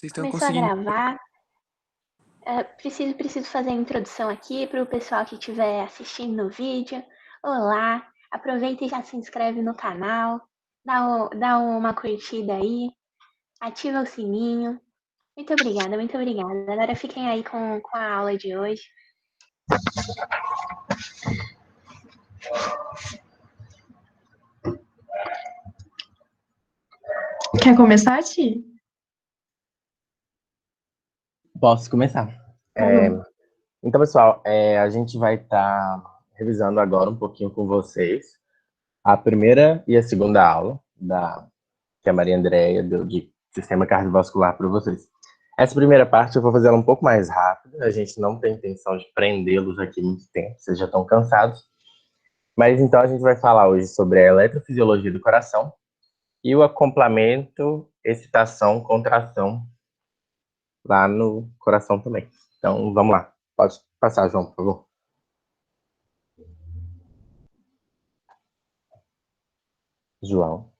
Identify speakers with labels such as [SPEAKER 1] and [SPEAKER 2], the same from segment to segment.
[SPEAKER 1] Vocês estão
[SPEAKER 2] Começou a
[SPEAKER 1] conseguindo.
[SPEAKER 2] gravar. Preciso fazer a introdução aqui para o pessoal que estiver assistindo no vídeo. Olá, aproveita e já se inscreve no canal, dá uma curtida aí, ativa o sininho. Muito obrigada, muito obrigada. Agora fiquem aí com a aula de hoje.
[SPEAKER 3] Quer começar, Ti?
[SPEAKER 4] Posso começar. Então, pessoal, a gente vai estar revisando agora um pouquinho com vocês a primeira e a segunda aula que a Maria Andréia deu de sistema cardiovascular para vocês. Essa primeira parte eu vou fazer ela um pouco mais rápida, a gente não tem intenção de prendê-los aqui muito tempo, vocês já estão cansados. Mas então a gente vai falar hoje sobre a eletrofisiologia do coração e o acoplamento, excitação, contração lá no coração também. Então, vamos lá. Pode passar, João, por favor. João.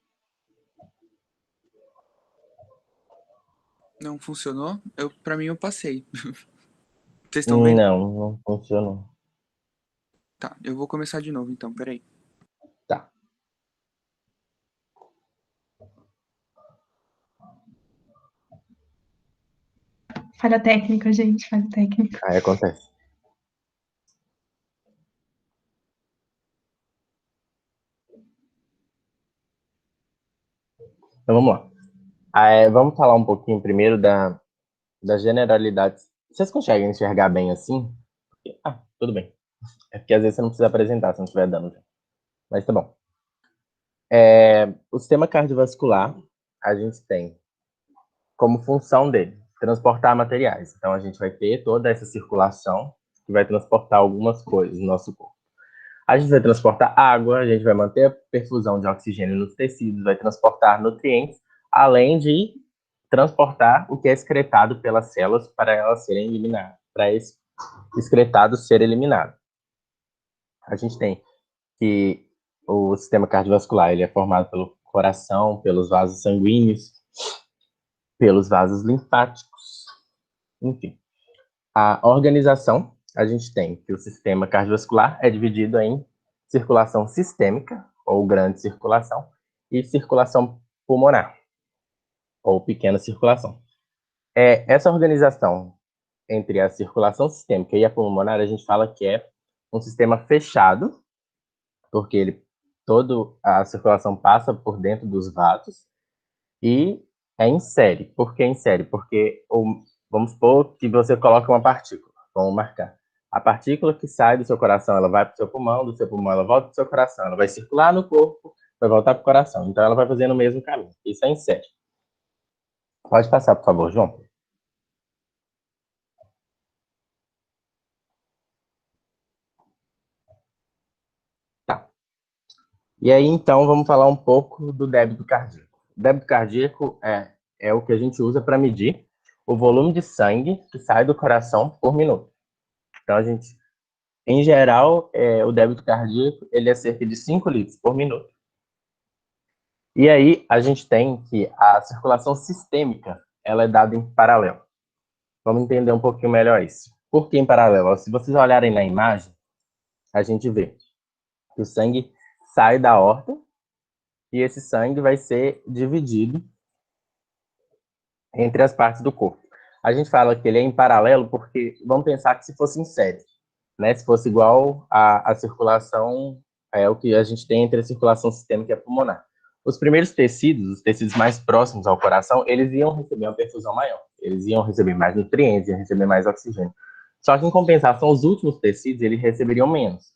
[SPEAKER 1] Não funcionou? Pra mim, eu passei. Vocês estão vendo?
[SPEAKER 4] Não funcionou.
[SPEAKER 1] Tá, eu vou começar de novo, então. Peraí.
[SPEAKER 4] Tá.
[SPEAKER 3] Falha técnica, gente, falha técnica.
[SPEAKER 4] Aí acontece. Então, vamos lá. Vamos falar um pouquinho primeiro das generalidades. Vocês conseguem enxergar bem assim? Tudo bem. É porque às vezes você não precisa apresentar se não estiver dando. Mas tá bom. O sistema cardiovascular, a gente tem como função dele transportar materiais. Então, a gente vai ter toda essa circulação que vai transportar algumas coisas no nosso corpo. A gente vai transportar água, a gente vai manter a perfusão de oxigênio nos tecidos, vai transportar nutrientes, além de transportar o que é excretado pelas células para elas serem eliminadas, para esse excretado ser eliminado. A gente tem que o sistema cardiovascular ele é formado pelo coração, pelos vasos sanguíneos, pelos vasos linfáticos, enfim. A organização, a gente tem que o sistema cardiovascular é dividido em circulação sistêmica, ou grande circulação, e circulação pulmonar, ou pequena circulação. Essa organização entre a circulação sistêmica e a pulmonar, a gente fala que é um sistema fechado, porque toda a circulação passa por dentro dos vasos, e é em série. Por que em série? Porque, vamos supor que você coloca uma partícula, vamos marcar. A partícula que sai do seu coração, ela vai para o seu pulmão, do seu pulmão ela volta para o seu coração, ela vai circular no corpo, vai voltar para o coração. Então, ela vai fazendo o mesmo caminho. Isso é em série. Pode passar, por favor, João. Tá. E aí, então, vamos falar um pouco do débito cardíaco. O débito cardíaco é o que a gente usa para medir o volume de sangue que sai do coração por minuto. Então, em geral, o débito cardíaco ele é cerca de 5 litros por minuto. E aí, a gente tem que a circulação sistêmica ela é dada em paralelo. Vamos entender um pouquinho melhor isso. Por que em paralelo? Se vocês olharem na imagem, a gente vê que o sangue sai da aorta e esse sangue vai ser dividido entre as partes do corpo. A gente fala que ele é em paralelo porque vamos pensar que se fosse em série, né? Se fosse igual a circulação, o que a gente tem entre a circulação sistêmica e a pulmonar. Os primeiros tecidos, os tecidos mais próximos ao coração, eles iam receber uma perfusão maior. Eles iam receber mais nutrientes, iam receber mais oxigênio. Só que, em compensação, os últimos tecidos, eles receberiam menos.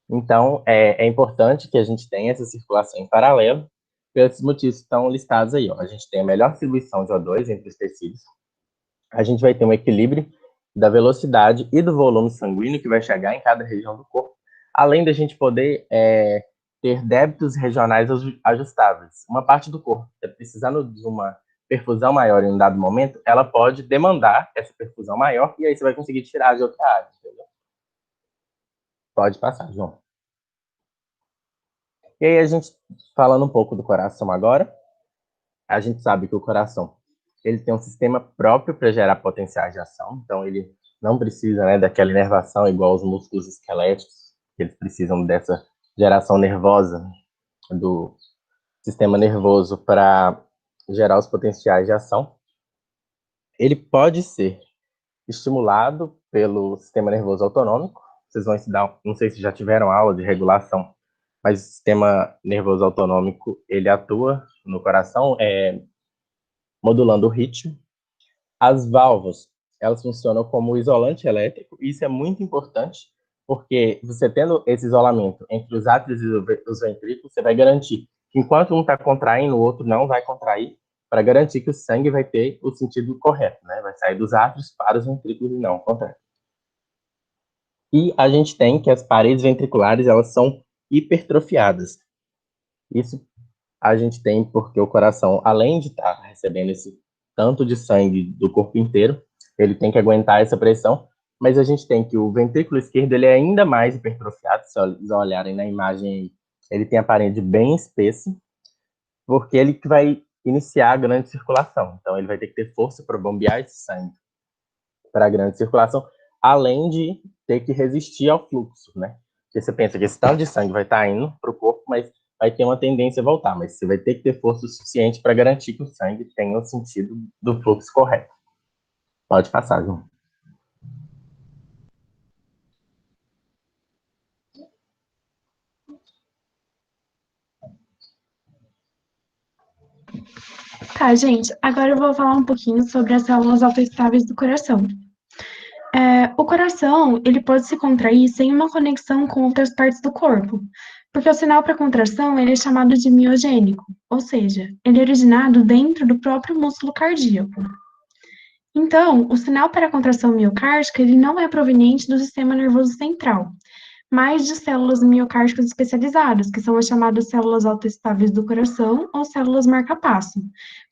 [SPEAKER 4] Então, é importante que a gente tenha essa circulação em paralelo, pelos motivos que estão listados aí. Ó. A gente tem a melhor distribuição de O2 entre os tecidos. A gente vai ter um equilíbrio da velocidade e do volume sanguíneo que vai chegar em cada região do corpo, além da gente poder ter débitos regionais ajustáveis. Uma parte do corpo, precisando de uma perfusão maior em um dado momento, ela pode demandar essa perfusão maior e aí você vai conseguir tirar de outra área, entendeu? Pode passar, João. E aí a gente, falando um pouco do coração agora, a gente sabe que o coração ele tem um sistema próprio para gerar potenciais de ação, então ele não precisa, né, daquela inervação igual os músculos esqueléticos, que eles precisam dessa geração nervosa do sistema nervoso para gerar os potenciais de ação. Ele pode ser estimulado pelo sistema nervoso autonômico. Vocês vão estudar, não sei se já tiveram aula de regulação, mas o sistema nervoso autonômico, ele atua no coração, modulando o ritmo. As válvulas, elas funcionam como isolante elétrico, e isso é muito importante, porque você tendo esse isolamento entre os átrios e os ventrículos, você vai garantir que enquanto um está contraindo, o outro não vai contrair, para garantir que o sangue vai ter o sentido correto, né? Vai sair dos átrios para os ventrículos e não ao contrário. E a gente tem que as paredes ventriculares, elas são hipertrofiadas. Isso a gente tem porque o coração, além de estar recebendo esse tanto de sangue do corpo inteiro, ele tem que aguentar essa pressão, mas a gente tem que o ventrículo esquerdo, ele é ainda mais hipertrofiado, se vocês olharem na imagem, ele tem a parede bem espessa, porque ele que vai iniciar a grande circulação. Então, ele vai ter que ter força para bombear esse sangue para a grande circulação, além de ter que resistir ao fluxo, né? Porque você pensa que esse tanto de sangue vai estar indo para o corpo, mas vai ter uma tendência a voltar, mas você vai ter que ter força o suficiente para garantir que o sangue tenha o sentido do fluxo correto. Pode passar, João.
[SPEAKER 3] Tá, gente, agora eu vou falar um pouquinho sobre as células autoestáveis do coração. O coração, ele pode se contrair sem uma conexão com outras partes do corpo, porque o sinal para contração, ele é chamado de miogênico, ou seja, ele é originado dentro do próprio músculo cardíaco. Então, o sinal para a contração miocárdica, ele não é proveniente do sistema nervoso central, mas de células miocárdicas especializadas, que são as chamadas células autoestáveis do coração ou células marca-passo,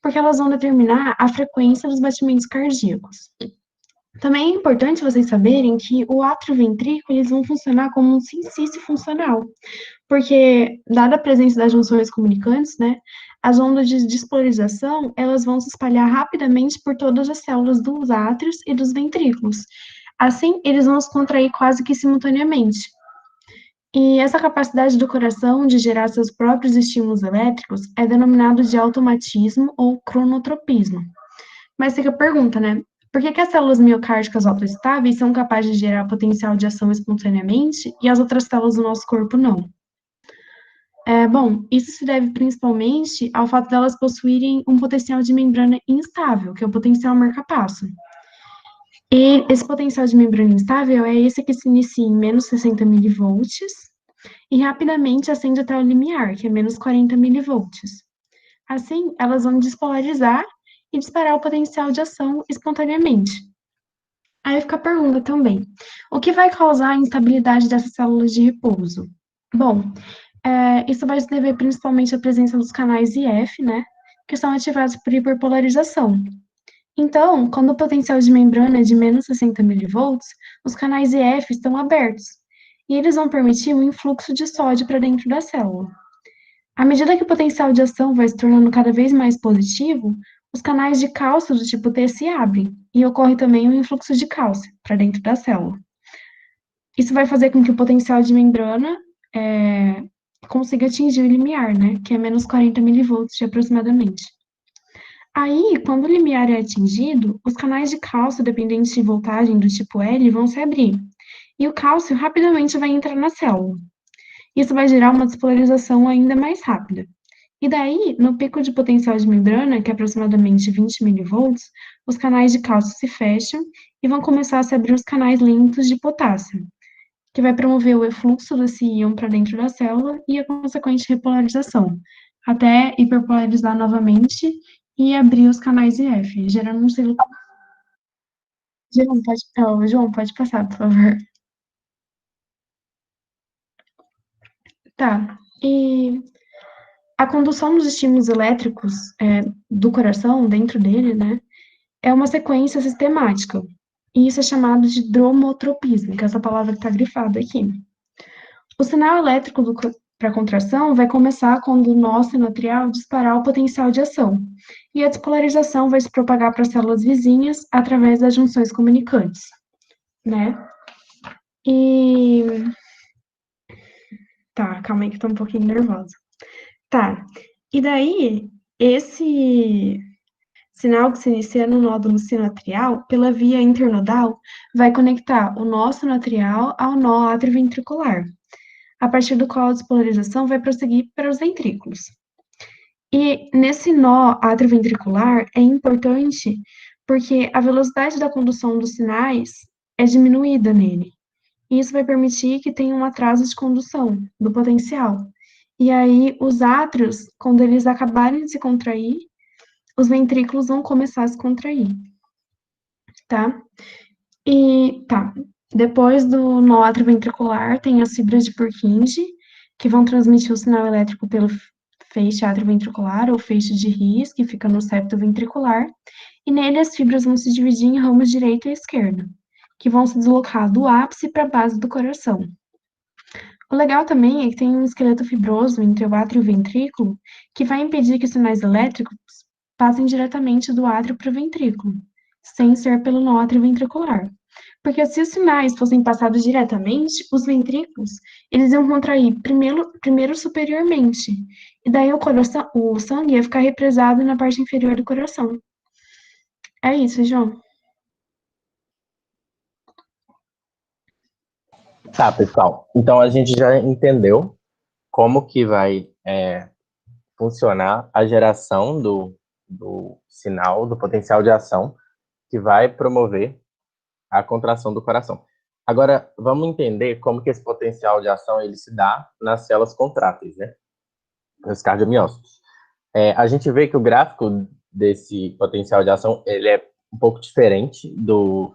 [SPEAKER 3] porque elas vão determinar a frequência dos batimentos cardíacos. Também é importante vocês saberem que o átrio e o ventrículo, eles vão funcionar como um cincício funcional, porque, dada a presença das junções comunicantes, né, as ondas de despolarização, elas vão se espalhar rapidamente por todas as células dos átrios e dos ventrículos. Assim, eles vão se contrair quase que simultaneamente. E essa capacidade do coração de gerar seus próprios estímulos elétricos é denominado de automatismo ou cronotropismo. Mas fica a pergunta, né? Por que as células miocárdicas autoestáveis são capazes de gerar potencial de ação espontaneamente e as outras células do nosso corpo não? Bom, isso se deve principalmente ao fato delas possuírem um potencial de membrana instável, que é o potencial marca-passo. E esse potencial de membrana instável é esse que se inicia em menos 60 milivolts e rapidamente acende até o limiar, que é menos 40 milivolts. Assim, elas vão despolarizar e disparar o potencial de ação espontaneamente. Aí fica a pergunta também: o que vai causar a instabilidade dessas células de repouso? Bom, isso vai se dever principalmente à presença dos canais IF, né, que são ativados por hiperpolarização. Então, quando o potencial de membrana é de menos 60 milivolts, os canais IF estão abertos, e eles vão permitir o influxo de sódio para dentro da célula. À medida que o potencial de ação vai se tornando cada vez mais positivo, os canais de cálcio do tipo T se abrem, e ocorre também o influxo de cálcio para dentro da célula. Isso vai fazer com que o potencial de membrana consiga atingir o limiar, né, que é menos 40 milivolts aproximadamente. Aí, quando o limiar é atingido, os canais de cálcio dependentes de voltagem do tipo L vão se abrir, e o cálcio rapidamente vai entrar na célula. Isso vai gerar uma despolarização ainda mais rápida. E daí, no pico de potencial de membrana, que é aproximadamente 20 milivolts, os canais de cálcio se fecham e vão começar a se abrir os canais lentos de potássio, que vai promover o efluxo desse íon para dentro da célula e a consequente repolarização, até hiperpolarizar novamente e abrir os canais IF, gerando um ciclo. João, pode passar, por favor. Tá, e a condução dos estímulos elétricos do coração, dentro dele, né, é uma sequência sistemática, e isso é chamado de dromotropismo, que é essa palavra que está grifada aqui. O sinal elétrico para contração vai começar quando o nó sinoatrial disparar o potencial de ação, e a despolarização vai se propagar para as células vizinhas através das junções comunicantes, né? E... Tá, calma aí que eu tô um pouquinho nervosa. Tá, e daí, esse sinal que se inicia no nódulo sinoatrial, pela via internodal, vai conectar o nó sinoatrial ao nó atrioventricular, a partir do qual a despolarização vai prosseguir para os ventrículos. E nesse nó atrioventricular é importante porque a velocidade da condução dos sinais é diminuída nele. E isso vai permitir que tenha um atraso de condução do potencial. E aí, os átrios, quando eles acabarem de se contrair, os ventrículos vão começar a se contrair, tá? E, tá, depois do nó atrioventricular, tem as fibras de Purkinje, que vão transmitir o sinal elétrico pelo feixe atrioventricular, ou feixe de His, que fica no septo ventricular, e nele as fibras vão se dividir em ramos direito e esquerdo, que vão se deslocar do ápice para a base do coração. O legal também é que tem um esqueleto fibroso entre o átrio e o ventrículo, que vai impedir que os sinais elétricos passem diretamente do átrio para o ventrículo, sem ser pelo nó atrioventricular. Porque se os sinais fossem passados diretamente, os ventrículos, eles iam contrair primeiro superiormente, e daí o sangue ia ficar represado na parte inferior do coração. É isso, João.
[SPEAKER 4] Tá, pessoal. Então a gente já entendeu como que vai funcionar a geração do sinal, do potencial de ação, que vai promover a contração do coração. Agora, vamos entender como que esse potencial de ação ele se dá nas células contráteis, né? Nos cardiomiócitos. A gente vê que o gráfico desse potencial de ação ele é um pouco diferente do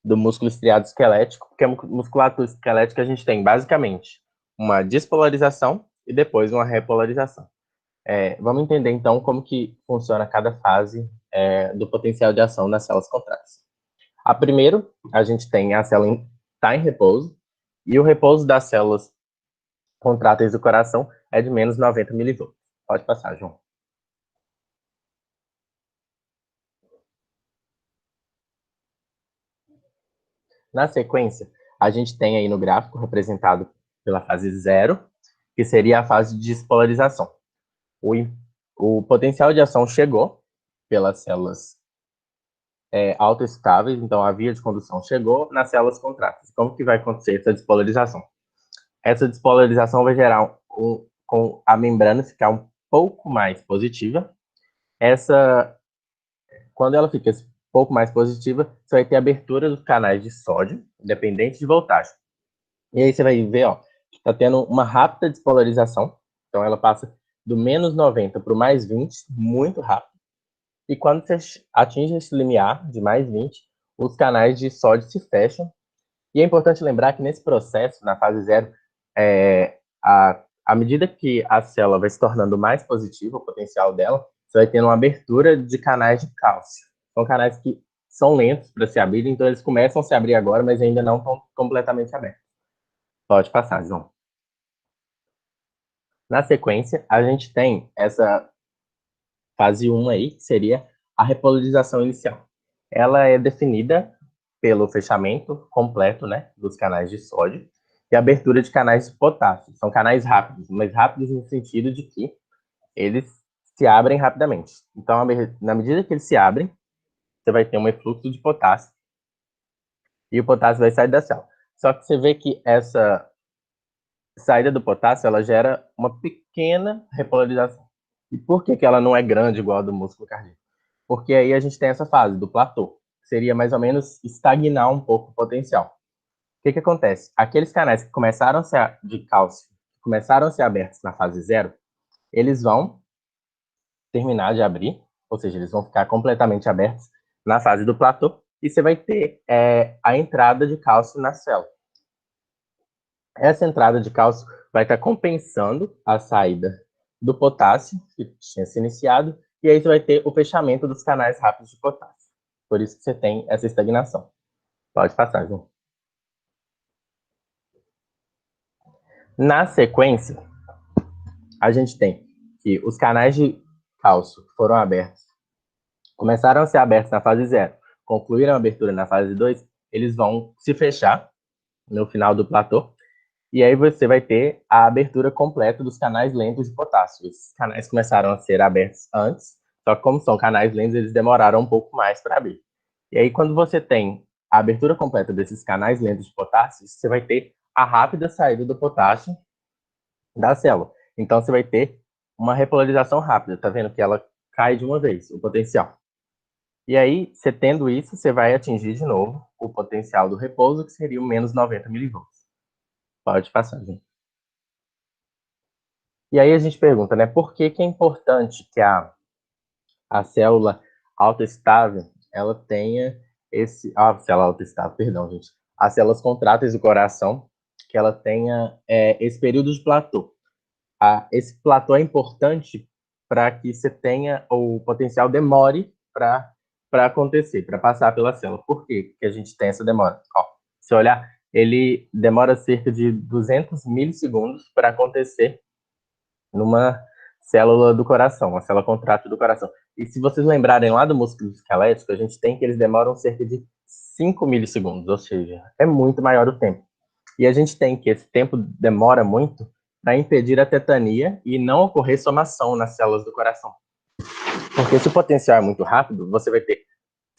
[SPEAKER 4] músculo estriado esquelético, porque a musculatura esquelética a gente tem basicamente uma despolarização e depois uma repolarização. Vamos entender então como que funciona cada fase do potencial de ação nas células contráteis. A primeiro, a gente tem a célula está em repouso, e o repouso das células contráteis do coração é de menos 90 milivolts. Pode passar, João. Na sequência, a gente tem aí no gráfico representado pela fase 0, que seria a fase de despolarização. O potencial de ação chegou pelas células autoexcitáveis, então a via de condução chegou nas células contráteis. Como que vai acontecer essa despolarização? Essa despolarização vai gerar com a membrana ficar um pouco mais positiva. Quando ela fica um pouco mais positiva, você vai ter abertura dos canais de sódio, independente de voltagem. E aí você vai ver, ó, está tendo uma rápida despolarização. Então ela passa do menos 90 para o mais 20, muito rápido. E quando você atinge esse limiar de mais 20, os canais de sódio se fecham. E é importante lembrar que nesse processo, na fase 0, à medida que a célula vai se tornando mais positiva, o potencial dela, você vai tendo uma abertura de canais de cálcio. São canais que são lentos para se abrir, então eles começam a se abrir agora, mas ainda não estão completamente abertos. Pode passar, João. Na sequência, a gente tem essa fase 1 aí, que seria a repolarização inicial. Ela é definida pelo fechamento completo, né, dos canais de sódio e abertura de canais de potássio. São canais rápidos, mas rápidos no sentido de que eles se abrem rapidamente. Então, na medida que eles se abrem, você vai ter um efluxo de potássio e o potássio vai sair da célula. Só que você vê que essa saída do potássio, ela gera uma pequena repolarização. E por que ela não é grande igual a do músculo cardíaco? Porque aí a gente tem essa fase do platô, que seria mais ou menos estagnar um pouco o potencial. O que acontece? Aqueles canais que de cálcio, começaram a ser abertos na fase 0, eles vão terminar de abrir, ou seja, eles vão ficar completamente abertos na fase do platô, e você vai ter a entrada de cálcio na célula. Essa entrada de cálcio vai estar compensando a saída do potássio, que tinha se iniciado, e aí você vai ter o fechamento dos canais rápidos de potássio. Por isso que você tem essa estagnação. Pode passar, João. Na sequência, a gente tem que os canais de cálcio que foram abertos, começaram a ser abertos na fase 0, concluíram a abertura na fase 2, eles vão se fechar no final do platô, e aí você vai ter a abertura completa dos canais lentos de potássio. Esses canais começaram a ser abertos antes, só que como são canais lentos, eles demoraram um pouco mais para abrir. E aí, quando você tem a abertura completa desses canais lentos de potássio, você vai ter a rápida saída do potássio da célula. Então, você vai ter uma repolarização rápida. Tá vendo que ela cai de uma vez, o potencial. E aí, você tendo isso, você vai atingir de novo o potencial do repouso, que seria o menos 90 milivolts. Pode passar, gente. E aí a gente pergunta, né, por que é importante que a célula autoestável, ela tenha esse... célula autoestável, perdão, gente. As células contráteis do coração, que ela tenha esse período de platô. Esse platô é importante para que você tenha o potencial demore para acontecer, para passar pela célula. Por que a gente tem essa demora? Ó, se olhar, ele demora cerca de 200 milissegundos para acontecer numa célula do coração, uma célula contrátil do coração. E se vocês lembrarem lá do músculo esquelético, a gente tem que eles demoram cerca de 5 milissegundos, ou seja, é muito maior o tempo. E a gente tem que esse tempo demora muito para impedir a tetania e não ocorrer somação nas células do coração. Porque se o potencial é muito rápido, você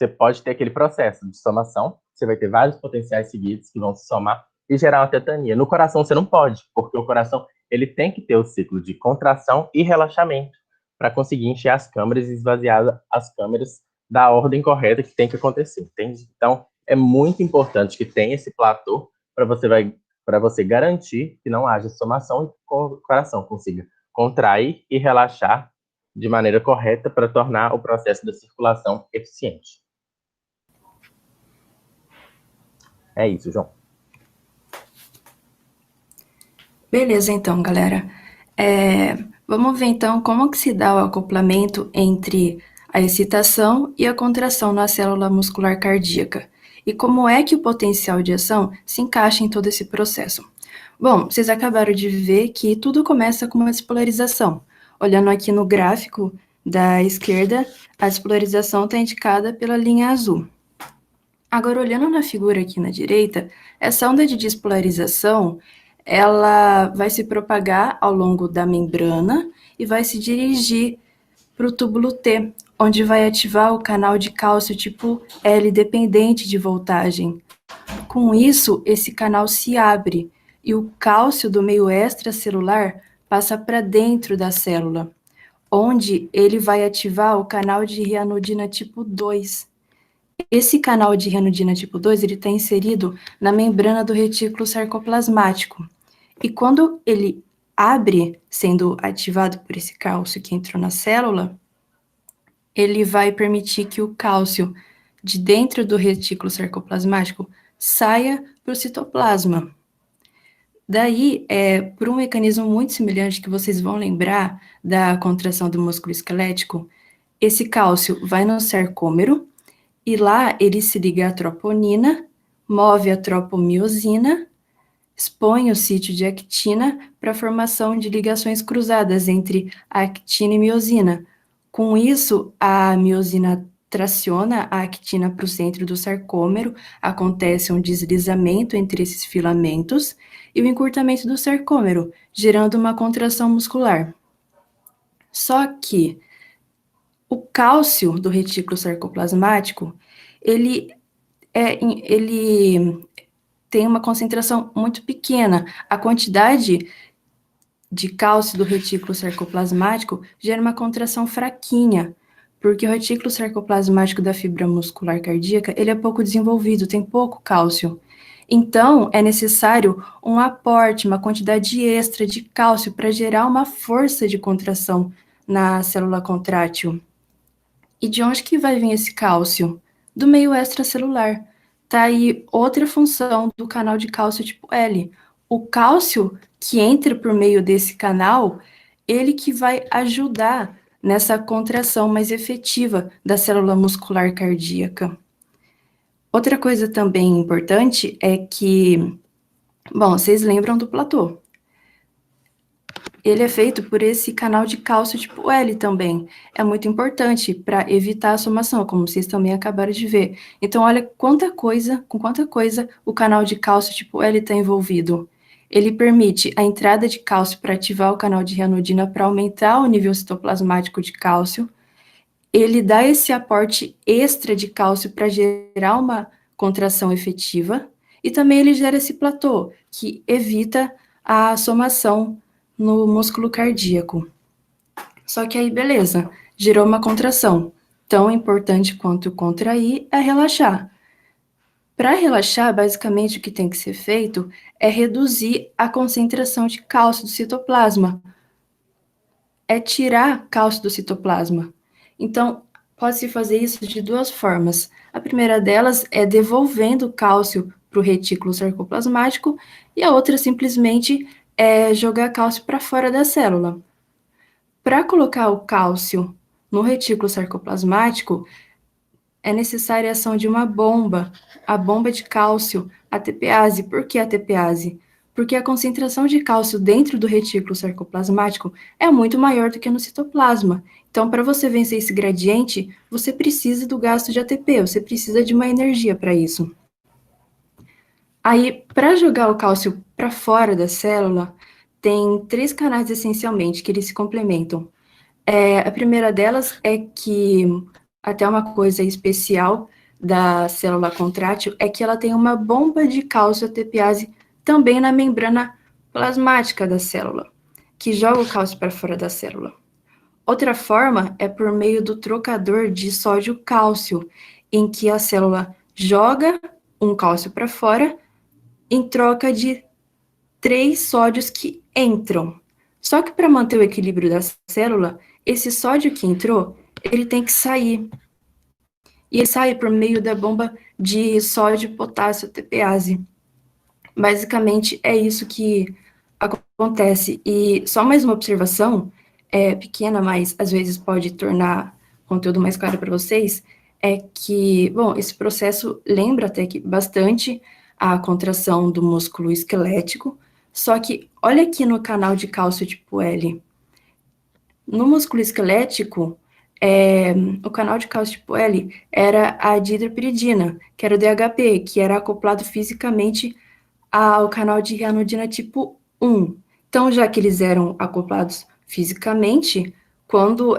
[SPEAKER 4] pode ter aquele processo de somação, você vai ter vários potenciais seguidos que vão se somar e gerar uma tetania. No coração você não pode, porque o coração ele tem que ter o ciclo de contração e relaxamento para conseguir encher as câmeras e esvaziar as câmeras da ordem correta que tem que acontecer, entende? Então, é muito importante que tenha esse platô para você garantir que não haja somação e o coração consiga contrair e relaxar de maneira correta para tornar o processo da circulação eficiente. É isso, João.
[SPEAKER 5] Beleza, então, galera. Vamos ver, então, como que se dá o acoplamento entre a excitação e a contração na célula muscular cardíaca. E como é que o potencial de ação se encaixa em todo esse processo. Bom, vocês acabaram de ver que tudo começa com uma despolarização. Olhando aqui no gráfico da esquerda, a despolarização está indicada pela linha azul. Agora, olhando na figura aqui na direita, essa onda de despolarização, ela vai se propagar ao longo da membrana e vai se dirigir para o túbulo T, onde vai ativar o canal de cálcio tipo L dependente de voltagem. Com isso, esse canal se abre e o cálcio do meio extracelular passa para dentro da célula, onde ele vai ativar o canal de rianodina tipo 2. Esse canal de rianodina tipo 2 está inserido na membrana do retículo sarcoplasmático. E quando ele abre, sendo ativado por esse cálcio que entrou na célula, ele vai permitir que o cálcio de dentro do retículo sarcoplasmático saia para o citoplasma. Daí, por um mecanismo muito semelhante que vocês vão lembrar da contração do músculo esquelético, esse cálcio vai no sarcômero e lá ele se liga à troponina, move a tropomiosina, expõe o sítio de actina para a formação de ligações cruzadas entre a actina e miosina. Com isso, a miosina traciona a actina para o centro do sarcômero, acontece um deslizamento entre esses filamentos e o encurtamento do sarcômero, gerando uma contração muscular. Só que o cálcio do retículo sarcoplasmático, ele tem uma concentração muito pequena. A quantidade de cálcio do retículo sarcoplasmático gera uma contração fraquinha, porque o retículo sarcoplasmático da fibra muscular cardíaca, ele é pouco desenvolvido, tem pouco cálcio. Então, é necessário um aporte, uma quantidade extra de cálcio para gerar uma força de contração na célula contrátil. E de onde que vai vir esse cálcio? Do meio extracelular. Tá aí outra função do canal de cálcio tipo L. O cálcio que entra por meio desse canal, ele que vai ajudar nessa contração mais efetiva da célula muscular cardíaca. Outra coisa também importante é que, bom, vocês lembram do platô. ele é feito por esse canal de cálcio tipo L também. É muito importante para evitar a somação, como vocês também acabaram de ver. Então, olha com quanta coisa o canal de cálcio tipo L está envolvido. Ele permite a entrada de cálcio para ativar o canal de ranodina para aumentar o nível citoplasmático de cálcio. Ele dá esse aporte extra de cálcio para gerar uma contração efetiva. E também ele gera esse platô, que evita a somação no músculo cardíaco. Só que aí, beleza, gerou uma contração. Tão importante quanto contrair é relaxar. Para relaxar, basicamente o que tem que ser feito é reduzir a concentração de cálcio do citoplasma, é tirar cálcio do citoplasma. Então, pode-se fazer isso de duas formas. A primeira delas é devolvendo cálcio para o retículo sarcoplasmático e a outra simplesmente é jogar cálcio para fora da célula. Para colocar o cálcio no retículo sarcoplasmático, é necessária a ação de uma bomba, a bomba de cálcio, a TPase. Por que a TPase? Porque a concentração de cálcio dentro do retículo sarcoplasmático é muito maior do que no citoplasma. Então, para você vencer esse gradiente, você precisa do gasto de ATP, você precisa de uma energia para isso. Aí, para jogar o cálcio para fora da célula, tem 3 canais essencialmente que eles se complementam. A primeira delas é que, até uma coisa especial da célula contrátil, é que ela tem uma bomba de cálcio ATPase também na membrana plasmática da célula, que joga o cálcio para fora da célula. Outra forma é por meio do trocador de sódio-cálcio, em que a célula joga um cálcio para fora em troca de 3 sódios que entram. Só que para manter o equilíbrio da célula, esse sódio que entrou, ele tem que sair. E ele sai por meio da bomba de sódio-potássio TPase. Basicamente, é isso que acontece. E só mais uma observação, pequena, mas às vezes pode tornar o conteúdo mais claro para vocês, é que, bom, esse processo lembra até que bastante a contração do músculo esquelético, só que olha aqui no canal de cálcio tipo L. No músculo esquelético, o canal de cálcio tipo L era a dihidropiridina, que era o DHP, que era acoplado fisicamente ao canal de ranodina tipo 1. Então, já que eles eram acoplados fisicamente, quando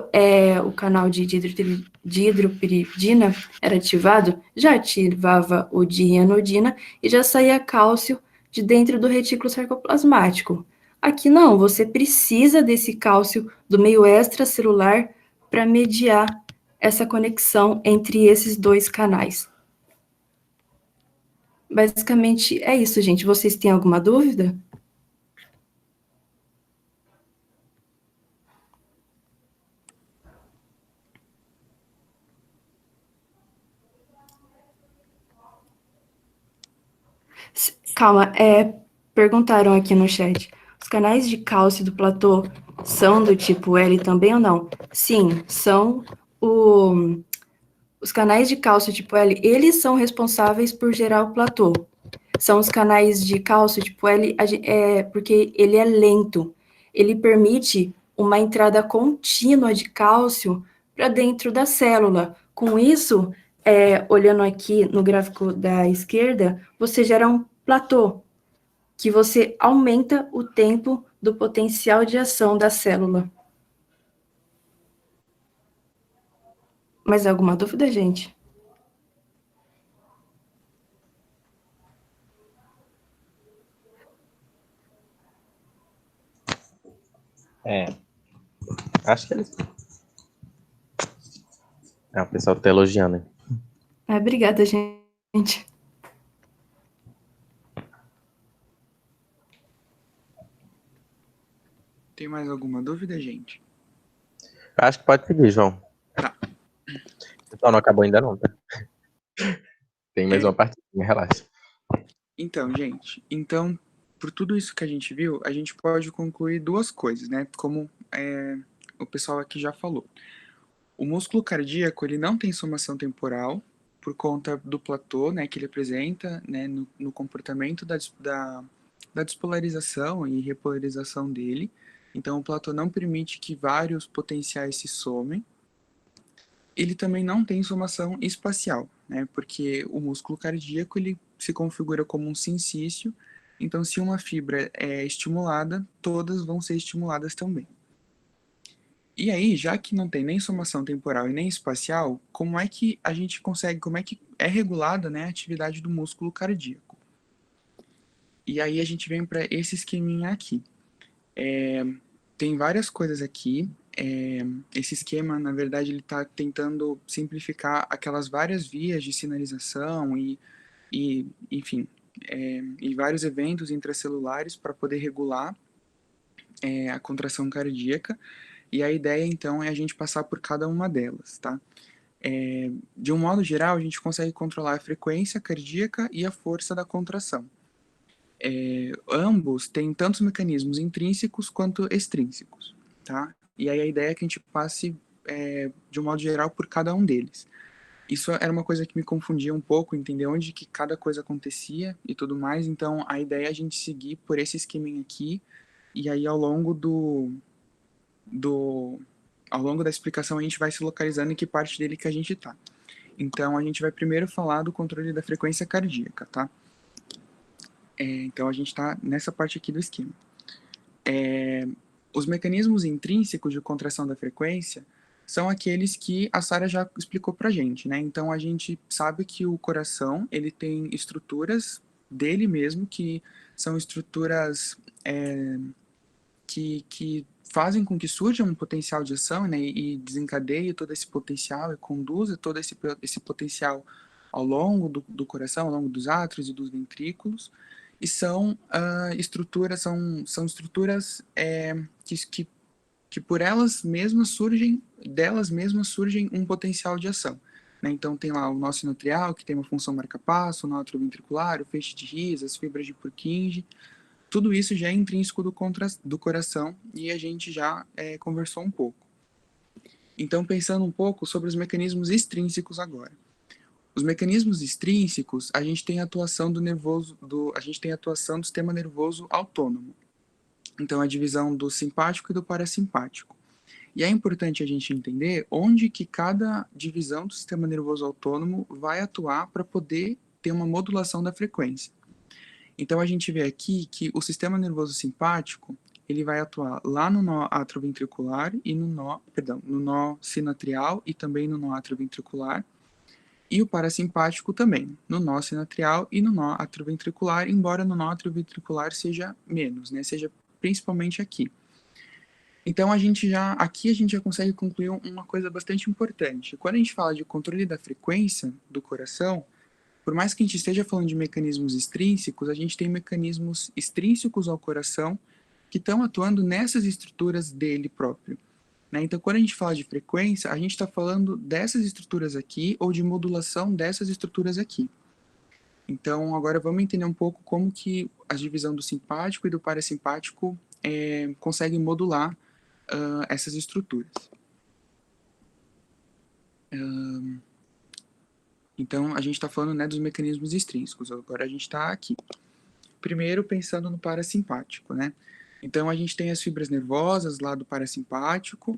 [SPEAKER 5] o canal de dihidropiridina era ativado, já ativava o de ranodina e já saía cálcio de dentro do retículo sarcoplasmático. Aqui não, você precisa desse cálcio do meio extracelular para mediar essa conexão entre esses 2 canais. Basicamente é isso, gente. Vocês têm alguma dúvida? Calma, perguntaram aqui no chat. Os canais de cálcio do platô são do tipo L também ou não? Sim, são os canais de cálcio tipo L, eles são responsáveis por gerar o platô. São os canais de cálcio tipo L, porque ele é lento. Ele permite uma entrada contínua de cálcio para dentro da célula. Com isso, olhando aqui no gráfico da esquerda, você gera um platô, que você aumenta o tempo do potencial de ação da célula. Mais alguma dúvida, gente?
[SPEAKER 4] Acho que eles... o pessoal tá elogiando, hein?
[SPEAKER 5] Obrigada, gente.
[SPEAKER 1] Tem mais alguma dúvida, gente?
[SPEAKER 4] Acho que pode seguir, João.
[SPEAKER 1] Tá.
[SPEAKER 4] Então não acabou ainda não, tá? Tem mais uma partidinha, relaxa.
[SPEAKER 1] Então, gente, por tudo isso que a gente viu, a gente pode concluir 2 coisas, né? Como o pessoal aqui já falou. O músculo cardíaco, ele não tem somação temporal, por conta do platô, né, que ele apresenta, né, no comportamento da despolarização e repolarização dele. Então, o platô não permite que vários potenciais se somem. Ele também não tem somação espacial, né? Porque o músculo cardíaco ele se configura como um sincício. Então, se uma fibra é estimulada, todas vão ser estimuladas também. E aí, já que não tem nem somação temporal e nem espacial, como é que a gente consegue, como é que é regulada, né, a atividade do músculo cardíaco? E aí a gente vem para esse esqueminha aqui. Tem várias coisas aqui. Esse esquema, na verdade, ele está tentando simplificar aquelas várias vias de sinalização e enfim, e vários eventos intracelulares para poder regular a contração cardíaca. E a ideia, então, é a gente passar por cada uma delas, tá? De um modo geral, a gente consegue controlar a frequência cardíaca e a força da contração. Ambos têm tantos mecanismos intrínsecos quanto extrínsecos, tá? E aí a ideia é que a gente passe, de um modo geral, por cada um deles. Isso era uma coisa que me confundia um pouco, entender onde que cada coisa acontecia e tudo mais. Então, a ideia é a gente seguir por esse esqueminha aqui, e aí ao longo ao longo da explicação a gente vai se localizando em que parte dele que a gente tá. Então, a gente vai primeiro falar do controle da frequência cardíaca, tá? Então, a gente está nessa parte aqui do esquema. Os mecanismos intrínsecos de contração da frequência são aqueles que a Sara já explicou pra gente, né? Então, a gente sabe que o coração, ele tem estruturas dele mesmo, que são estruturas que fazem com que surja um potencial de ação, né? E desencadeie todo esse potencial e conduza todo esse potencial ao longo do coração, ao longo dos átrios e dos ventrículos. E são estruturas, são estruturas que por elas mesmas delas mesmas surgem um potencial de ação. Né? Então tem lá o nó sinoatrial, que tem uma função marca-passo, o nó atrioventricular, o feixe de Rees, as fibras de Purkinje. Tudo isso já é intrínseco do coração e a gente já conversou um pouco. Então, pensando um pouco sobre os mecanismos extrínsecos agora. Os mecanismos extrínsecos, a gente tem a atuação a gente tem a atuação do sistema nervoso autônomo. Então, a divisão do simpático e do parasimpático. E é importante a gente entender onde que cada divisão do sistema nervoso autônomo vai atuar para poder ter uma modulação da frequência. Então, a gente vê aqui que o sistema nervoso simpático, ele vai atuar lá no nó atrioventricular e no nó sinoatrial e também no nó atrioventricular. E o parasimpático também, no nó sinoatrial e no nó atrioventricular, embora no nó atrioventricular seja menos, né? Seja principalmente aqui. Então, aqui a gente já consegue concluir uma coisa bastante importante. Quando a gente fala de controle da frequência do coração, por mais que a gente esteja falando de mecanismos extrínsecos, a gente tem mecanismos extrínsecos ao coração que estão atuando nessas estruturas dele próprio. Né? Então, quando a gente fala de frequência, a gente está falando dessas estruturas aqui ou de modulação dessas estruturas aqui. Então, agora vamos entender um pouco como que a divisão do simpático e do parasimpático conseguem modular essas estruturas. Então, a gente está falando, né, dos mecanismos extrínsecos. Agora a gente está aqui. Primeiro, pensando no parasimpático, né? Então, a gente tem as fibras nervosas lá do parasimpático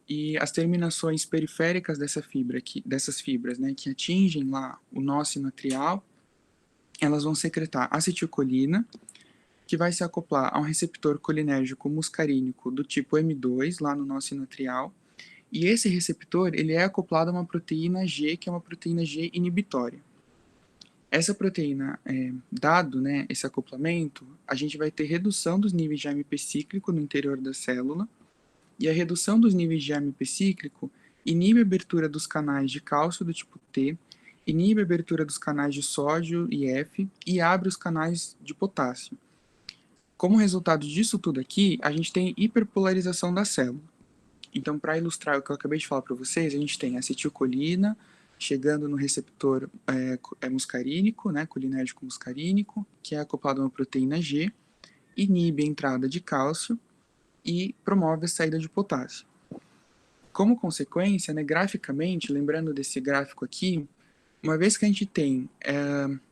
[SPEAKER 1] e as terminações periféricas dessas fibras, né, que atingem lá o nó sinoatrial, elas vão secretar acetilcolina, que vai se acoplar a um receptor colinérgico muscarínico do tipo M2, lá no nó sinoatrial, e esse receptor ele é acoplado a uma proteína G, que é uma proteína G inibitória. Essa proteína, dado, né, esse acoplamento, a gente vai ter redução dos níveis de AMP cíclico no interior da célula, e a redução dos níveis de AMP cíclico inibe a abertura dos canais de cálcio do tipo T, inibe a abertura dos canais de sódio e F e abre os canais de potássio. Como resultado disso tudo aqui, a gente tem hiperpolarização da célula. Então, para ilustrar o que eu acabei de falar para vocês, a gente tem acetilcolina chegando no receptor muscarínico, né, colinérgico muscarínico, que é acoplado a uma proteína G, inibe a entrada de cálcio e promove a saída de potássio. Como consequência, né, graficamente, lembrando desse gráfico aqui, uma vez que a gente tem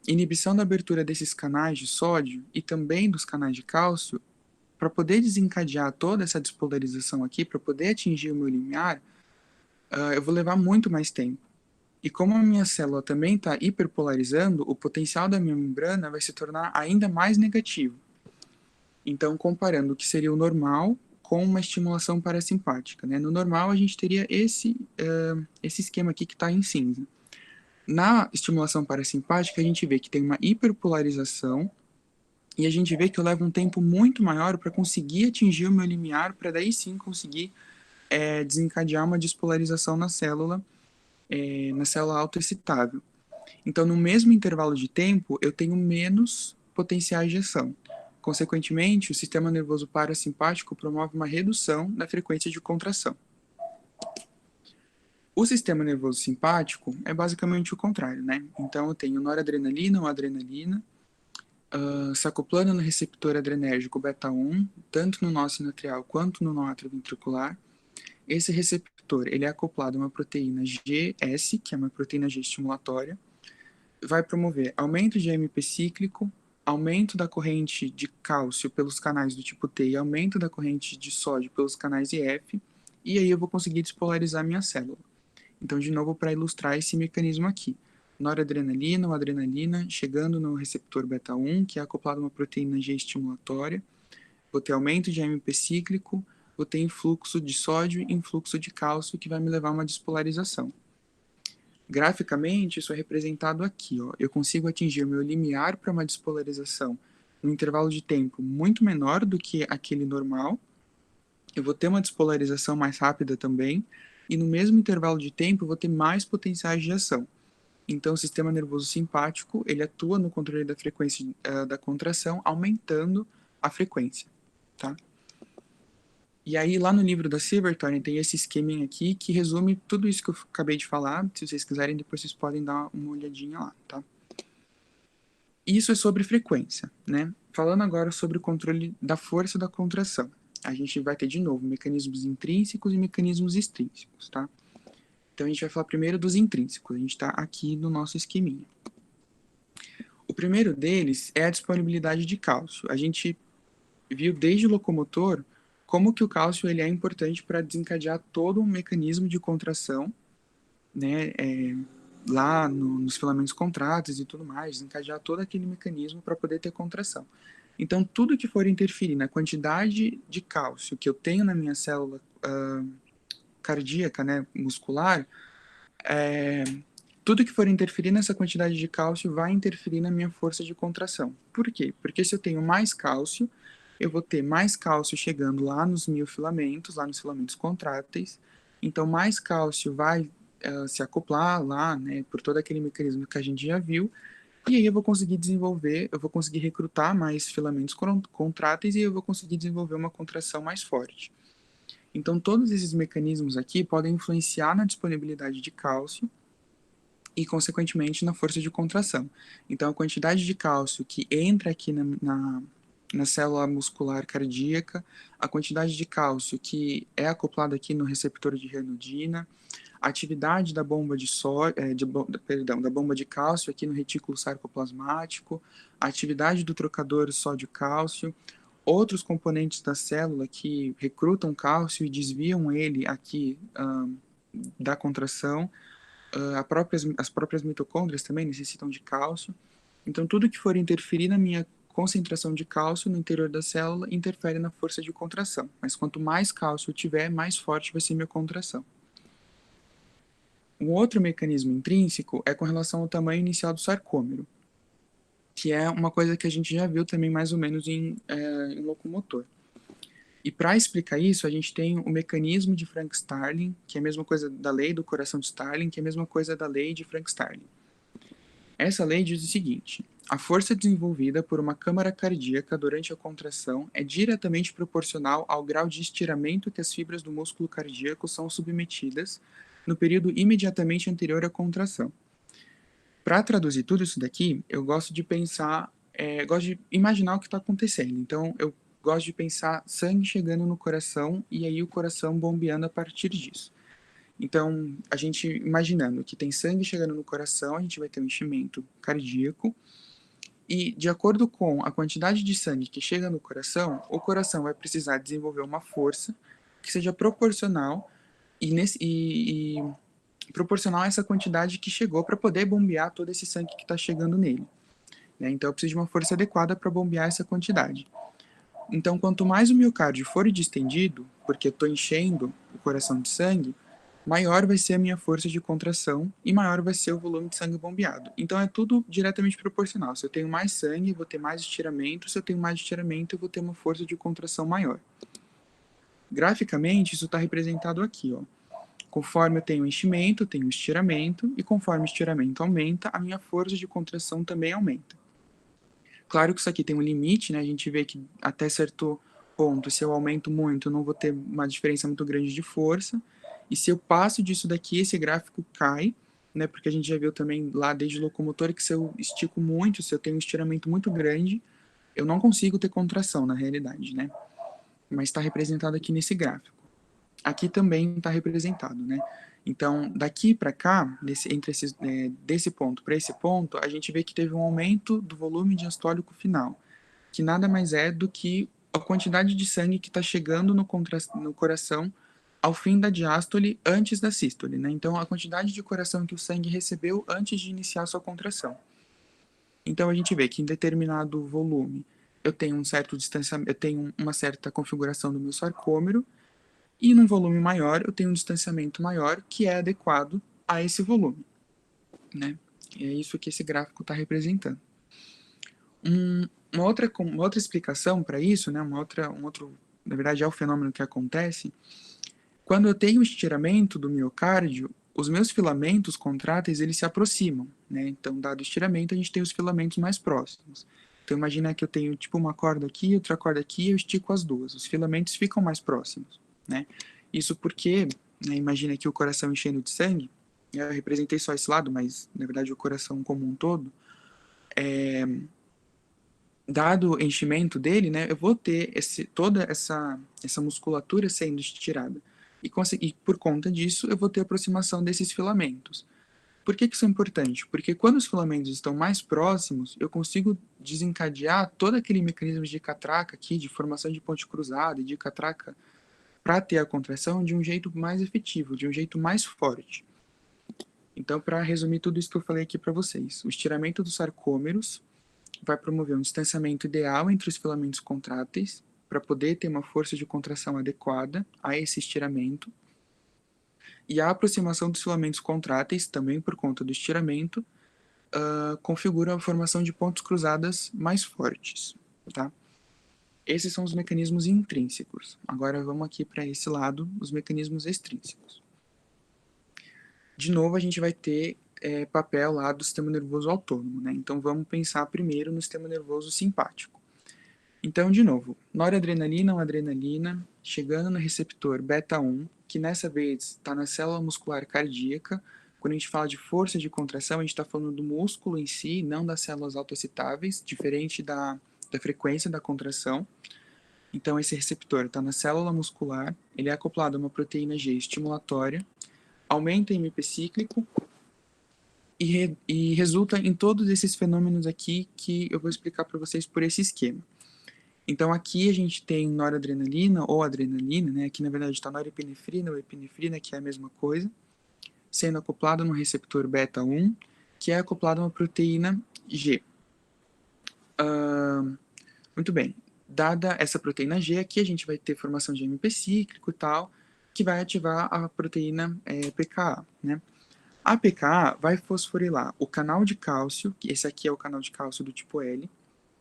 [SPEAKER 1] inibição da abertura desses canais de sódio e também dos canais de cálcio, para poder desencadear toda essa despolarização aqui, para poder atingir o meu limiar, eu vou levar muito mais tempo. E como a minha célula também está hiperpolarizando, o potencial da minha membrana vai se tornar ainda mais negativo. Então, comparando o que seria o normal com uma estimulação parasimpática, né? No normal, a gente teria esse esquema aqui que está em cinza. Na estimulação parasimpática, a gente vê que tem uma hiperpolarização e a gente vê que eu levo um tempo muito maior para conseguir atingir o meu limiar, para daí sim conseguir desencadear uma despolarização na célula autoexcitável. Então, no mesmo intervalo de tempo, eu tenho menos potenciais de ação. Consequentemente, o sistema nervoso parasimpático promove uma redução da frequência de contração. O sistema nervoso simpático é basicamente o contrário, né? Então, eu tenho noradrenalina ou adrenalina, se acoplando no receptor adrenérgico beta-1, tanto no nó sinoatrial quanto no nó atrioventricular. Esse receptor ele é acoplado a uma proteína GS, que é uma proteína G estimulatória, vai promover aumento de AMP cíclico, aumento da corrente de cálcio pelos canais do tipo T e aumento da corrente de sódio pelos canais IF, e aí eu vou conseguir despolarizar minha célula. Então, de novo, para ilustrar esse mecanismo aqui. Noradrenalina ou adrenalina chegando no receptor beta-1, que é acoplado a uma proteína G estimulatória, vou ter aumento de AMP cíclico, vou ter influxo de sódio e influxo de cálcio, que vai me levar a uma despolarização. Graficamente, isso é representado aqui. Ó. Eu consigo atingir o meu limiar para uma despolarização num intervalo de tempo muito menor do que aquele normal. Eu vou ter uma despolarização mais rápida também, e no mesmo intervalo de tempo eu vou ter mais potenciais de ação. Então, o sistema nervoso simpático, ele atua no controle da frequência da contração, aumentando a frequência, tá? E aí, lá no livro da Silverthorne, tem esse esqueminha aqui que resume tudo isso que eu acabei de falar. Se vocês quiserem, depois vocês podem dar uma olhadinha lá, tá? Isso é sobre frequência, né? Falando agora sobre o controle da força da contração. A gente vai ter, de novo, mecanismos intrínsecos e mecanismos extrínsecos, tá? Então, a gente vai falar primeiro dos intrínsecos. A gente está aqui no nosso esqueminha. O primeiro deles é a disponibilidade de cálcio. A gente viu desde o locomotor como que o cálcio ele é importante para desencadear todo um mecanismo de contração, né, lá nos filamentos contráteis e tudo mais, desencadear todo aquele mecanismo para poder ter contração. Então, tudo que for interferir na quantidade de cálcio que eu tenho na minha célula cardíaca, né, muscular, tudo que for interferir nessa quantidade de cálcio vai interferir na minha força de contração. Por quê? Porque se eu tenho mais cálcio, eu vou ter mais cálcio chegando lá nos miofilamentos, lá nos filamentos contráteis. Então, mais cálcio vai se acoplar lá, né, por todo aquele mecanismo que a gente já viu. E aí eu vou conseguir desenvolver, eu vou conseguir recrutar mais filamentos contráteis e eu vou conseguir desenvolver uma contração mais forte. Então, todos esses mecanismos aqui podem influenciar na disponibilidade de cálcio e, consequentemente, na força de contração. Então, a quantidade de cálcio que entra aqui na célula muscular cardíaca, a quantidade de cálcio que é acoplada aqui no receptor de ranitidina, a atividade da bomba da bomba de cálcio aqui no retículo sarcoplasmático, a atividade do trocador sódio-cálcio, outros componentes da célula que recrutam cálcio e desviam ele aqui da contração, as próprias mitocôndrias também necessitam de cálcio. Então, tudo que for interferir na minha concentração de cálcio no interior da célula interfere na força de contração. Mas quanto mais cálcio eu tiver, mais forte vai ser minha contração. Um outro mecanismo intrínseco é com relação ao tamanho inicial do sarcômero, que é uma coisa que a gente já viu também mais ou menos em locomotor. E para explicar isso, a gente tem o mecanismo de Frank-Starling, que é a mesma coisa da lei do coração de Starling, que é a mesma coisa da lei de Frank-Starling. Essa lei diz o seguinte: a força desenvolvida por uma câmara cardíaca durante a contração é diretamente proporcional ao grau de estiramento que as fibras do músculo cardíaco são submetidas no período imediatamente anterior à contração. Para traduzir tudo isso daqui, eu gosto de pensar, gosto de imaginar o que está acontecendo. Então, eu gosto de pensar sangue chegando no coração e aí o coração bombeando a partir disso. Então, a gente imaginando que tem sangue chegando no coração, a gente vai ter um enchimento cardíaco, E, de acordo com a quantidade de sangue que chega no coração, o coração vai precisar desenvolver uma força que seja proporcional e proporcional a essa quantidade que chegou para poder bombear todo esse sangue que está chegando nele. Né? Então, eu preciso de uma força adequada para bombear essa quantidade. Então, quanto mais o miocárdio for distendido, porque eu estou enchendo o coração de sangue, maior vai ser a minha força de contração e maior vai ser o volume de sangue bombeado. Então, é tudo diretamente proporcional. Se eu tenho mais sangue, eu vou ter mais estiramento. Se eu tenho mais estiramento, eu vou ter uma força de contração maior. Graficamente, isso está representado aqui, ó. Conforme eu tenho enchimento, eu tenho estiramento, e conforme o estiramento aumenta, a minha força de contração também aumenta. Claro que isso aqui tem um limite, né? A gente vê que até certo ponto, se eu aumento muito, eu não vou ter uma diferença muito grande de força, e se eu passo disso daqui, esse gráfico cai, né? Porque a gente já viu também lá desde o locomotor que se eu estico muito, se eu tenho um estiramento muito grande, eu não consigo ter contração na realidade, né? Mas está representado aqui nesse gráfico. Aqui também está representado, né? Então, daqui para cá, desse ponto para esse ponto, a gente vê que teve um aumento do volume diastólico final, que nada mais é do que a quantidade de sangue que está chegando no coração ao fim da diástole antes da sístole, né? Então, a quantidade de coração que o sangue recebeu antes de iniciar sua contração. Então, a gente vê que em determinado volume eu tenho um certo distanciamento, eu tenho uma certa configuração do meu sarcômero, e num volume maior eu tenho um distanciamento maior que é adequado a esse volume, né? E é isso que esse gráfico está representando. Uma outra explicação para isso, né? Na verdade é o fenômeno que acontece quando eu tenho estiramento do miocárdio. Os meus filamentos contráteis eles se aproximam, né? Então, dado o estiramento, a gente tem os filamentos mais próximos. Então, imagina que eu tenho tipo uma corda aqui, outra corda aqui, e eu estico as duas. Os filamentos ficam mais próximos, né? Isso porque, né, imagina que o coração enchendo de sangue, eu representei só esse lado, mas na verdade o coração como um todo, dado o enchimento dele, né, eu vou ter toda essa musculatura sendo estirada. E por conta disso, eu vou ter aproximação desses filamentos. Por que isso é importante? Porque quando os filamentos estão mais próximos, eu consigo desencadear todo aquele mecanismo de catraca aqui, de formação de ponte cruzada e de catraca, para ter a contração de um jeito mais efetivo, de um jeito mais forte. Então, para resumir tudo isso que eu falei aqui para vocês, o estiramento dos sarcômeros vai promover um distanciamento ideal entre os filamentos contráteis, para poder ter uma força de contração adequada a esse estiramento, e a aproximação dos filamentos contráteis, também por conta do estiramento, configura a formação de pontes cruzadas mais fortes, tá? Esses são os mecanismos intrínsecos. Agora vamos aqui para esse lado, os mecanismos extrínsecos. De novo, a gente vai ter papel lá do sistema nervoso autônomo, né? Então vamos pensar primeiro no sistema nervoso simpático. Então, de novo, noradrenalina ou adrenalina chegando no receptor beta-1, que nessa vez está na célula muscular cardíaca. Quando a gente fala de força de contração, a gente está falando do músculo em si, não das células autoexcitáveis, diferente da frequência da contração. Então, esse receptor está na célula muscular, ele é acoplado a uma proteína G estimulatória, aumenta o MP cíclico e resulta em todos esses fenômenos aqui que eu vou explicar para vocês por esse esquema. Então, aqui a gente tem noradrenalina ou adrenalina, né? Aqui, na verdade, está norepinefrina ou epinefrina, que é a mesma coisa, sendo acoplado no receptor beta-1, que é acoplado a uma proteína G. Muito bem. Dada essa proteína G, aqui a gente vai ter formação de MP cíclico e tal, que vai ativar a proteína PKA, né? A PKA vai fosforilar o canal de cálcio, que esse aqui é o canal de cálcio do tipo L,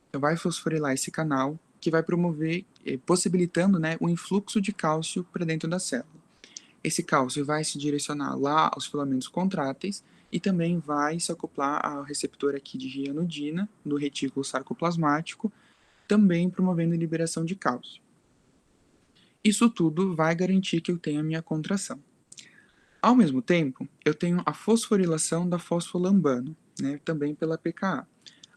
[SPEAKER 1] então vai fosforilar esse canal, que vai promover, possibilitando, né, o influxo de cálcio para dentro da célula. Esse cálcio vai se direcionar lá aos filamentos contráteis e também vai se acoplar ao receptor aqui de gianodina, no retículo sarcoplasmático, também promovendo a liberação de cálcio. Isso tudo vai garantir que eu tenha a minha contração. Ao mesmo tempo, eu tenho a fosforilação da fosfolambano, né, também pela PKA.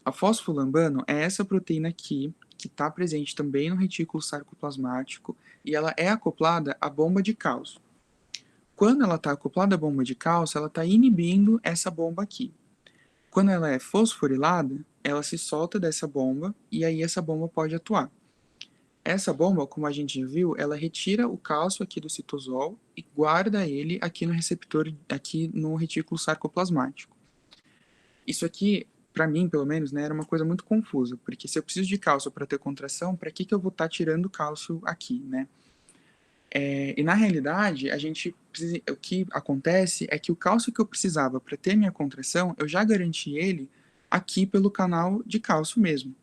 [SPEAKER 1] A fosfolambano é essa proteína aqui, que está presente também no retículo sarcoplasmático, e ela é acoplada à bomba de cálcio. Quando ela está acoplada à bomba de cálcio, ela está inibindo essa bomba aqui. Quando ela é fosforilada, ela se solta dessa bomba e aí essa bomba pode atuar. Essa bomba, como a gente já viu, ela retira o cálcio aqui do citosol e guarda ele aqui no receptor, aqui no retículo sarcoplasmático. Isso aqui, para mim, pelo menos, né, era uma coisa muito confusa, porque se eu preciso de cálcio para ter contração, para que eu vou estar tirando cálcio aqui, né? E na realidade, o que acontece é que o cálcio que eu precisava para ter minha contração, eu já garanti ele aqui pelo canal de cálcio mesmo.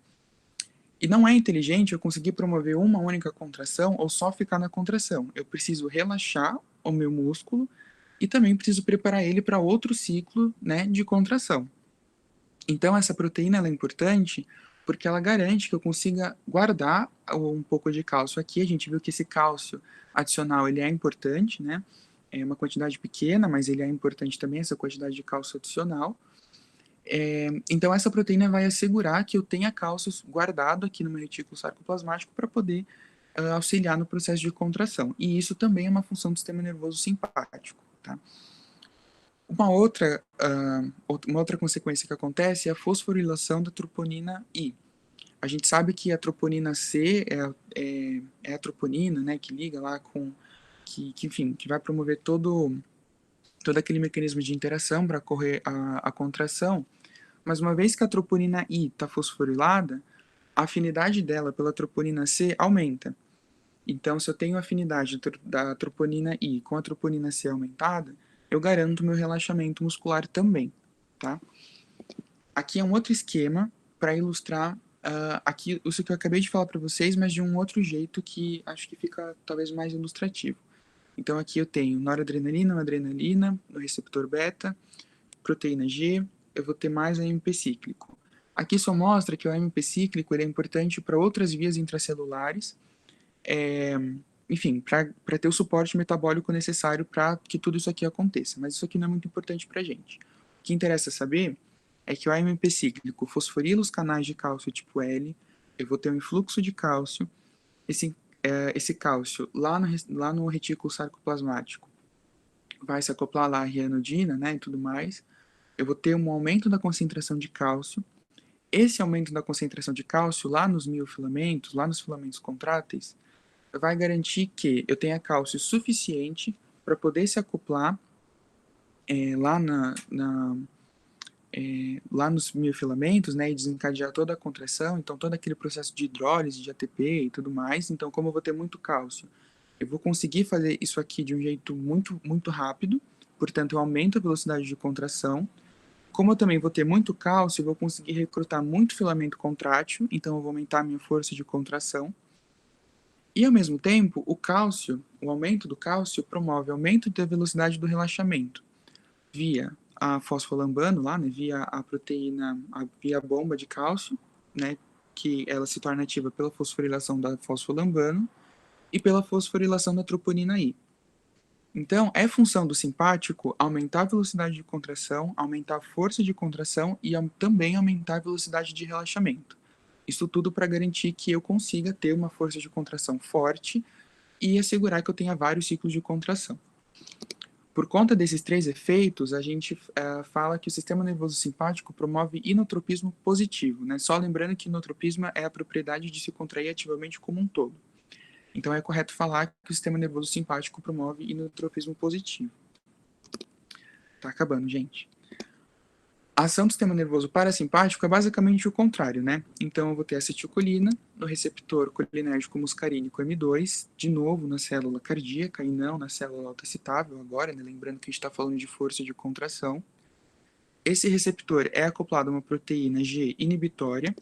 [SPEAKER 1] E não é inteligente eu conseguir promover uma única contração ou só ficar na contração. Eu preciso relaxar o meu músculo e também preciso preparar ele para outro ciclo, né, de contração. Então essa proteína ela é importante porque ela garante que eu consiga guardar um pouco de cálcio aqui. A gente viu que esse cálcio adicional ele é importante, né? É uma quantidade pequena, mas ele é importante também, essa quantidade de cálcio adicional. Então essa proteína vai assegurar que eu tenha cálcio guardado aqui no meu retículo sarcoplasmático para poder auxiliar no processo de contração. E isso também é uma função do sistema nervoso simpático, tá? Uma outra consequência que acontece é a fosforilação da troponina I. A gente sabe que a troponina C é a troponina, né, que liga lá enfim, que vai promover todo aquele mecanismo de interação para ocorrer a contração, mas uma vez que a troponina I está fosforilada, a afinidade dela pela troponina C aumenta. Então, se eu tenho afinidade da troponina I com a troponina C aumentada, eu garanto meu relaxamento muscular também, tá? Aqui é um outro esquema para ilustrar aqui isso que eu acabei de falar para vocês, mas de um outro jeito que acho que fica talvez mais ilustrativo. Então, aqui eu tenho noradrenalina, adrenalina no receptor beta, proteína G, eu vou ter mais AMP cíclico. Aqui só mostra que o AMP cíclico ele é importante para outras vias intracelulares, enfim, para ter o suporte metabólico necessário para que tudo isso aqui aconteça. Mas isso aqui não é muito importante para a gente. O que interessa saber é que o AMP cíclico fosforila os canais de cálcio tipo L, eu vou ter um influxo de cálcio, esse cálcio lá no retículo sarcoplasmático vai se acoplar lá à rianodina, né, e tudo mais. Eu vou ter um aumento da concentração de cálcio. Esse aumento da concentração de cálcio lá nos miofilamentos, lá nos filamentos contráteis, vai garantir que eu tenha cálcio suficiente para poder se acoplar lá nos miofilamentos, né, e desencadear toda a contração, então todo aquele processo de hidrólise, de ATP e tudo mais. Então, como eu vou ter muito cálcio, eu vou conseguir fazer isso aqui de um jeito muito, muito rápido, portanto, eu aumento a velocidade de contração. Como eu também vou ter muito cálcio, eu vou conseguir recrutar muito filamento contrátil, então eu vou aumentar a minha força de contração. E, ao mesmo tempo, o aumento do cálcio promove aumento da velocidade do relaxamento via a fosfolambano lá, né, via a proteína, via a bomba de cálcio, né, que ela se torna ativa pela fosforilação da fosfolambano e pela fosforilação da troponina I. Então, é função do simpático aumentar a velocidade de contração, aumentar a força de contração e também aumentar a velocidade de relaxamento. Isso tudo para garantir que eu consiga ter uma força de contração forte e assegurar que eu tenha vários ciclos de contração. Por conta desses três efeitos, a gente fala que o sistema nervoso simpático promove inotropismo positivo, né? Só lembrando que inotropismo é a propriedade de se contrair ativamente como um todo. Então é correto falar que o sistema nervoso simpático promove inotropismo positivo. Tá acabando, gente. A ação do sistema nervoso parasimpático é basicamente o contrário, né? Então eu vou ter acetilcolina no receptor colinérgico muscarínico M2, de novo na célula cardíaca e não na célula autoexcitável agora, né? Lembrando que a gente está falando de força de contração. Esse receptor é acoplado a uma proteína G inibitória,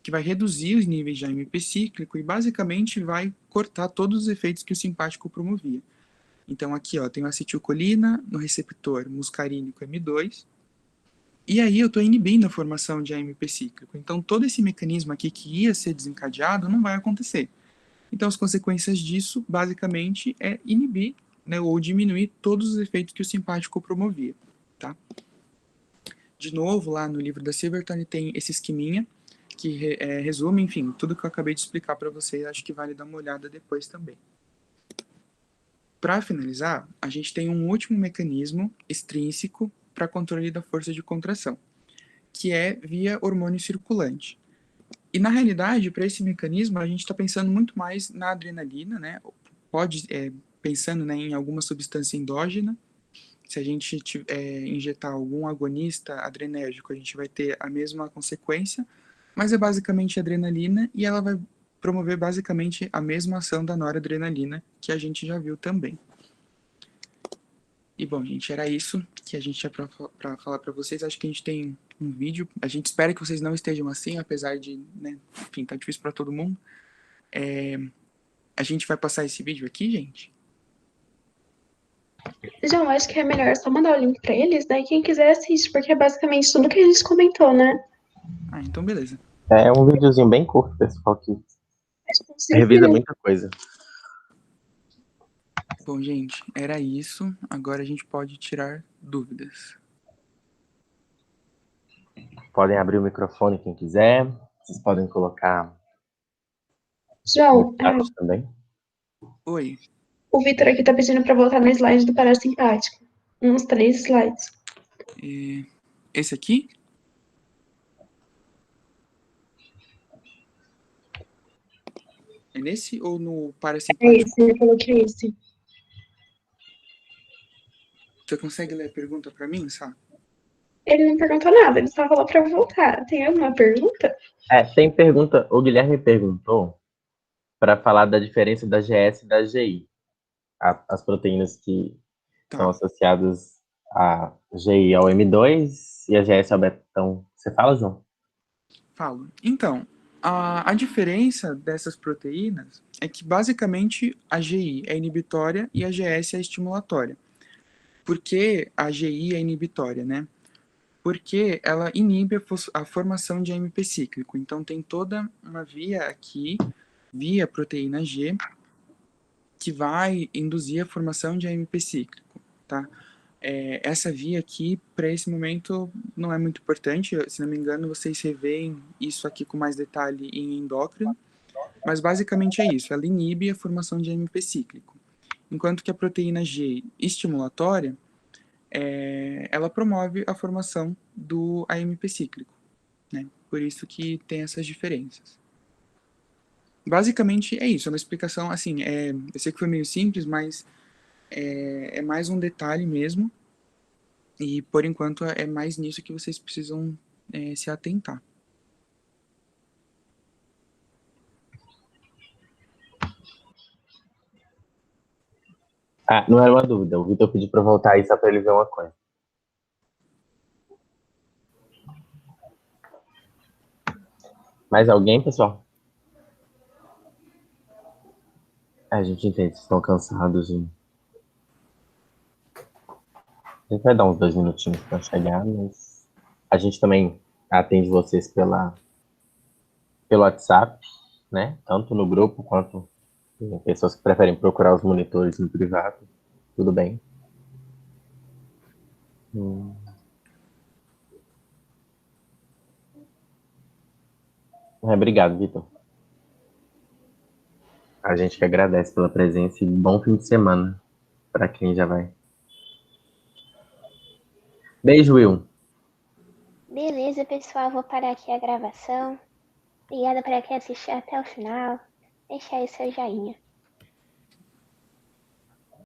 [SPEAKER 1] que vai reduzir os níveis de AMP cíclico e basicamente vai cortar todos os efeitos que o simpático promovia. Então aqui ó, tem acetilcolina no receptor muscarínico M2, e aí eu estou inibindo a formação de AMP cíclico. Então todo esse mecanismo aqui que ia ser desencadeado não vai acontecer. Então as consequências disso, basicamente, é inibir, né, ou diminuir todos os efeitos que o simpático promovia. Tá? De novo, lá no livro da Silverton tem esse esqueminha, que resume, enfim, tudo que eu acabei de explicar para vocês, acho que vale dar uma olhada depois também. Para finalizar, a gente tem um último mecanismo extrínseco para controle da força de contração. que é via hormônio circulante. E, na realidade, para esse mecanismo, a gente está pensando muito mais na adrenalina, né? Pode, pensando, né, em alguma substância endógena. Se a gente injetar algum agonista adrenérgico, a gente vai ter a mesma consequência, mas é basicamente adrenalina e ela vai promover basicamente a mesma ação da noradrenalina que a gente já viu também. E bom, gente, era isso que a gente tinha para falar para vocês. Acho que a gente tem um vídeo. A gente espera que vocês não estejam assim, apesar de, né, enfim, tá difícil para todo mundo. A gente vai passar esse vídeo aqui, gente.
[SPEAKER 3] João, acho que é melhor só mandar o link pra eles, daí quem quiser assiste, porque é basicamente tudo que a gente comentou, né?
[SPEAKER 1] Ah, então beleza.
[SPEAKER 4] É um videozinho bem curto, pessoal, que
[SPEAKER 3] Acho que uns 5
[SPEAKER 4] revisa
[SPEAKER 3] minutos.
[SPEAKER 4] muita coisa.
[SPEAKER 1] Bom, gente, era isso. Agora a gente pode tirar dúvidas.
[SPEAKER 4] Podem abrir o microfone quem quiser. Vocês podem colocar no
[SPEAKER 3] João,
[SPEAKER 4] chat também.
[SPEAKER 1] Oi.
[SPEAKER 3] o Vitor aqui tá pedindo pra voltar no slide do parasimpático. Uns 3 slides.
[SPEAKER 1] Esse aqui? É nesse ou no
[SPEAKER 3] É
[SPEAKER 1] parasimpático?
[SPEAKER 3] esse, ele falou que é esse.
[SPEAKER 1] Você consegue ler a pergunta para mim, Sá?
[SPEAKER 3] Ele não perguntou nada, ele só falou pra voltar. Tem alguma pergunta?
[SPEAKER 4] Tem pergunta. O Guilherme perguntou para falar da diferença da GS e da GI. As proteínas que são
[SPEAKER 1] Tá,
[SPEAKER 4] associadas a GI ao M2 e a GS ao beta. Então, você fala, João?
[SPEAKER 1] falo. Então, a diferença dessas proteínas é que basicamente a GI é inibitória e a GS é estimulatória. Por que a GI é inibitória, né? Porque ela inibe a formação de AMP cíclico. Então tem toda uma via aqui, via proteína G, que vai induzir a formação de AMP cíclico, tá? Essa via aqui, para esse momento, não é muito importante. Se não me engano, vocês reveem isso aqui com mais detalhe em endócrino, mas basicamente é isso. Ela inibe a formação de AMP cíclico. Enquanto que a proteína G estimulatória, ela promove a formação do AMP cíclico, né? Por isso que tem essas diferenças. Basicamente é isso, é uma explicação assim, eu sei que foi meio simples, mas é mais um detalhe mesmo, e por enquanto é mais nisso que vocês precisam se atentar.
[SPEAKER 4] Não era uma dúvida. O Vitor pediu para voltar aí só para ele ver uma coisa. Mais alguém, pessoal? A gente entende, vocês estão cansados. A gente vai dar uns 2 minutinhos para chegar, mas a gente também atende vocês pelo WhatsApp, né? Tanto no grupo quanto pessoas que preferem procurar os monitores no privado. Tudo bem? Obrigado, Vitor. A gente que agradece pela presença e bom fim de semana para quem já vai. Beijo, Will.
[SPEAKER 2] Beleza, pessoal, vou parar aqui a gravação. Obrigada para quem assistiu até o final. Deixa aí seu joinha.